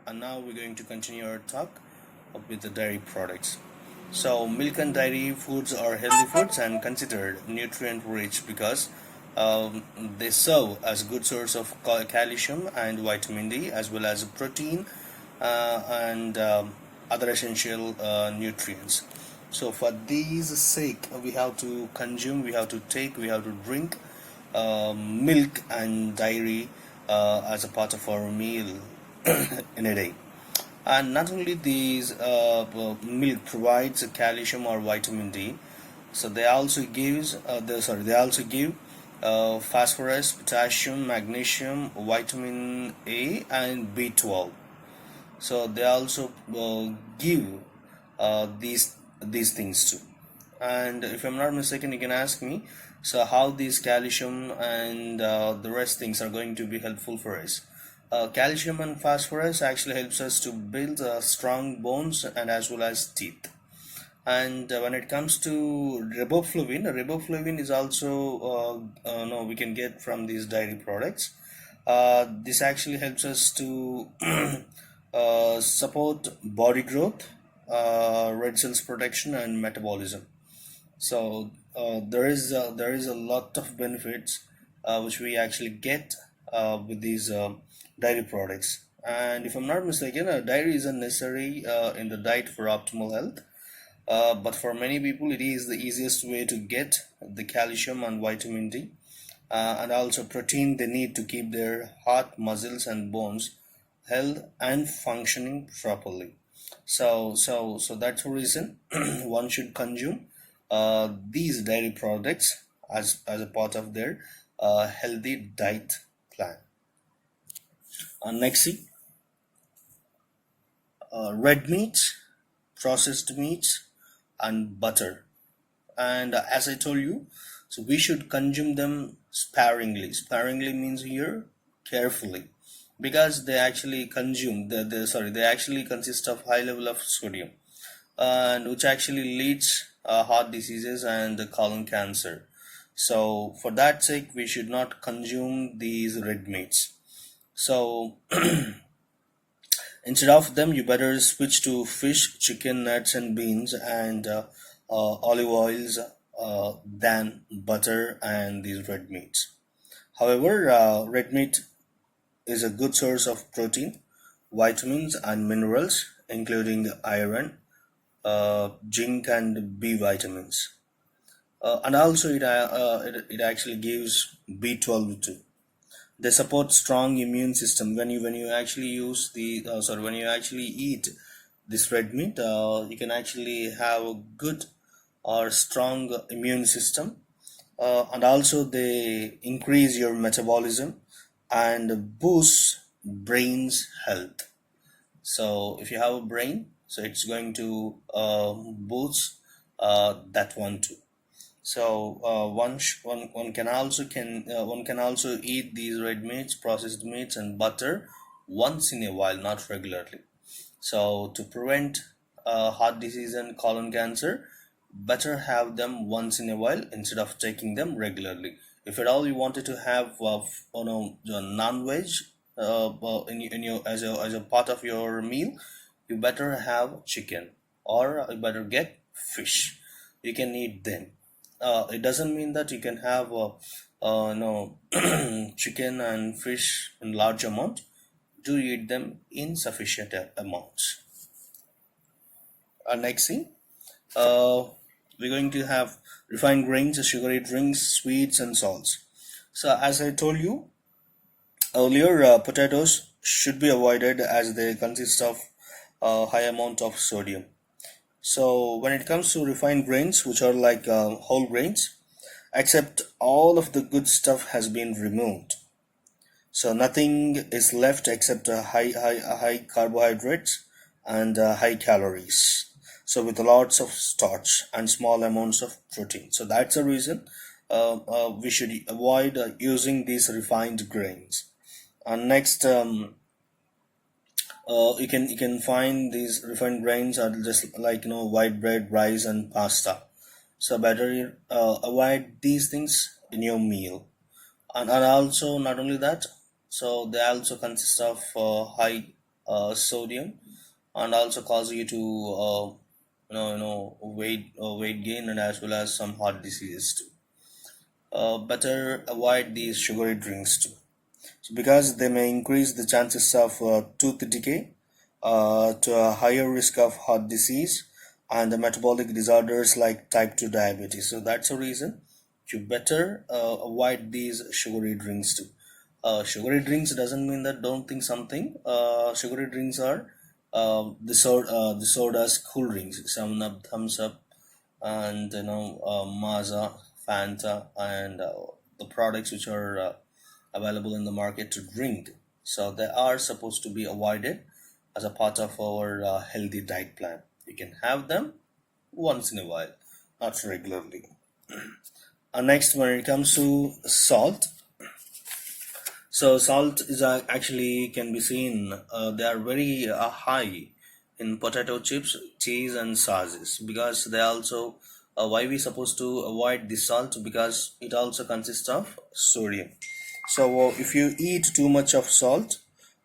And now we're going to continue our talk with the dairy products. So, milk and dairy foods are healthy foods and considered nutrient rich because they serve as a good source of calcium and vitamin D, as well as protein and other essential nutrients. So, for these sake, we have to consume, we have to take, we have to drink milk and dairy as a part of our meal in a day. And not only these milk provides calcium or vitamin D, so they also give phosphorus, potassium, magnesium, vitamin A, and B12. So they also give these things too. And if I'm not mistaken, you can ask me, so how these calcium and the rest things are going to be helpful for us. Calcium and phosphorus actually helps us to build strong bones and as well as teeth. And when it comes to riboflavin is also no, we can get from these dairy products. This actually helps us to support body growth, red cells protection, and metabolism. So there is a lot of benefits which we actually get with these dairy products. And if I'm not mistaken, dairy isn't necessary in the diet for optimal health, but for many people, it is the easiest way to get the calcium and vitamin D, and also protein they need to keep their heart, muscles, and bones health and functioning properly. So that's the reason one should consume these dairy products as a part of their healthy diet plan. Next thing, red meats, processed meats, and butter. And as I told you, so we should consume them sparingly. Sparingly means here carefully, because they actually they actually consist of high level of sodium, and which actually leads heart diseases and the colon cancer. So for that sake, we should not consume these red meats. So instead of them, you better switch to fish, chicken, nuts, and beans, and olive oils than butter and these red meats. However, red meat is a good source of protein, vitamins, and minerals, including iron, zinc, and B vitamins. And also, it actually gives B12 too. They support strong immune system. When you actually use the sorry when you actually eat this red meat, you can actually have a good or strong immune system, and also they increase your metabolism and boost brain's health. So if you have a brain, so it's going to boost that one too. So one can also eat these red meats, processed meats, and butter once in a while, not regularly. So to prevent heart disease and colon cancer, better have them once in a while instead of taking them regularly. If at all you wanted to have non-veg in your as a part of your meal, you better have chicken, or you better get fish. You can eat them. It doesn't mean that you can have no chicken and fish in large amount. Do eat them in sufficient amounts. Next thing, uh, we're going to have refined grains, sugary drinks, sweets, and salts. So as I told you earlier, potatoes should be avoided as they consist of a high amount of sodium. So when it comes to refined grains, which are like whole grains, except all of the good stuff has been removed. So nothing is left except high carbohydrates and high calories. So with lots of starch and small amounts of protein. So that's the reason we should avoid using these refined grains. And next, you can find these refined grains are just like white bread, rice, and pasta. So better avoid these things in your meal. And also not only that, so they also consist of high sodium, and also cause you to weight gain, and as well as some heart diseases too. Better avoid these sugary drinks too, so because they may increase the chances of tooth decay, to a higher risk of heart disease and the metabolic disorders like type 2 diabetes. So that's the reason you better avoid these sugary drinks too. Sugary drinks doesn't mean that don't think something. Sugary drinks are the sodas, cool drinks, some up, thumbs up, and Mazda, Fanta, and the products which are available in the market to drink. So they are supposed to be avoided as a part of our healthy diet plan. You can have them once in a while, not regularly. Next, when it comes to salt, so salt is actually can be seen. They are very high in potato chips, cheese, and sauces because they also. Why we supposed to avoid the salt? Because it also consists of sodium. So if you eat too much of salt,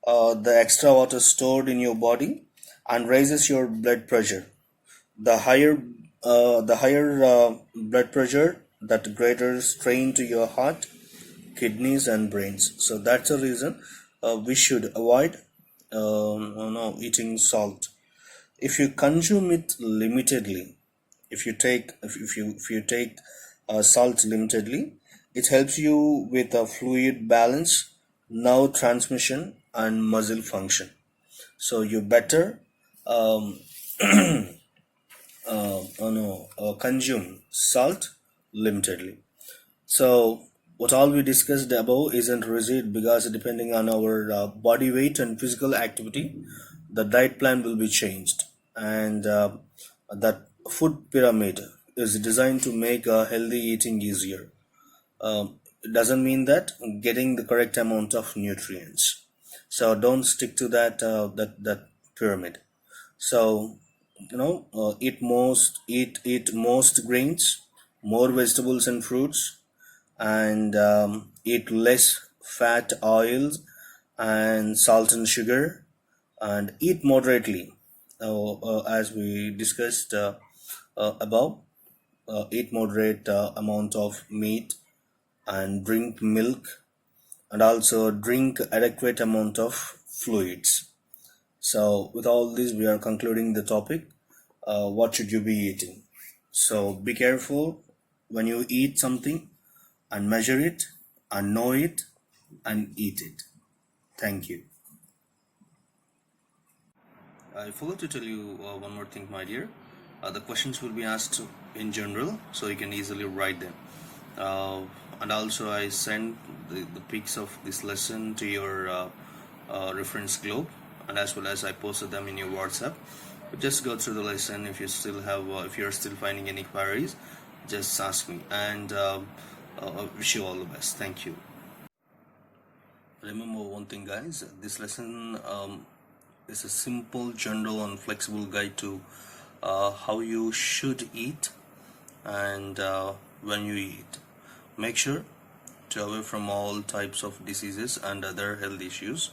the extra water stored in your body and raises your blood pressure. The higher blood pressure, that greater strain to your heart, kidneys, and brains. So that's the reason we should avoid eating salt. If you consume it limitedly, if you take salt limitedly, it helps you with a fluid balance, nerve transmission, and muscle function. So you better um, consume salt limitedly. So what all we discussed above isn't rigid because depending on our body weight and physical activity, the diet plan will be changed, and that food pyramid is designed to make healthy eating easier. It doesn't mean that getting the correct amount of nutrients. So don't stick to that pyramid. So eat most grains, more vegetables and fruits, and eat less fat, oils, and salt and sugar, and eat moderately. As we discussed above, eat moderate amount of meat and drink milk, and also drink adequate amount of fluids. So with all this, we are concluding the topic. What should you be eating? So be careful when you eat something, and measure it, and know it, and eat it. Thank you. I forgot to tell you one more thing, my dear. The questions will be asked in general, so you can easily write them. Uh, and also, I sent the pics of this lesson to your reference globe, and as well as I posted them in your WhatsApp. But just go through the lesson. If you're still finding any queries, just ask me. And wish you all the best. Thank you. Remember one thing, guys. This lesson is a simple, general, and flexible guide to how you should eat and when you eat. Make sure to away from all types of diseases and other health issues.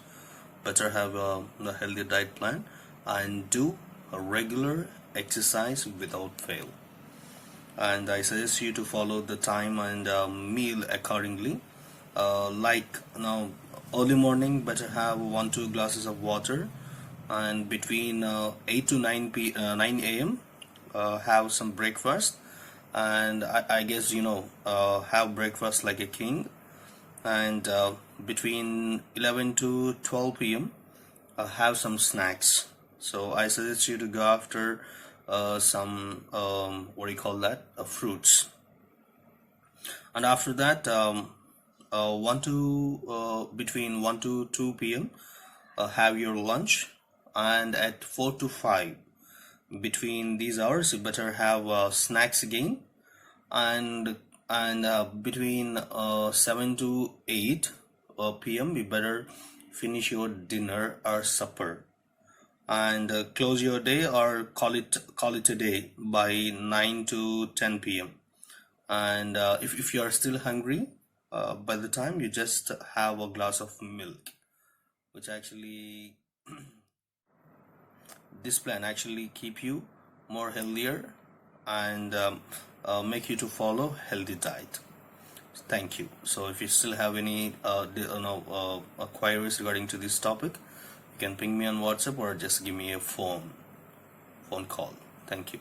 Better have a healthy diet plan and do a regular exercise without fail. And I suggest you to follow the time and meal accordingly. Like now, early morning, better have 1-2 glasses of water, and between 8 to 9 a.m. Have some breakfast, and I guess have breakfast like a king, and between 11 to 12 p.m. Have some snacks. So I suggest you to go after some what do you call that, fruits, and after that 1 to between 1 to 2 p.m. Have your lunch, and at 4 to 5, between these hours you better have snacks again, and between 7 to 8 p.m. you better finish your dinner or supper, and close your day or call it a day by 9 to 10 p.m. And if you are still hungry, by the time you just have a glass of milk, which actually this plan actually keep you more healthier and make you to follow healthy diet. Thank you. So if you still have any queries regarding to this topic, you can ping me on WhatsApp or just give me a phone call. Thank you.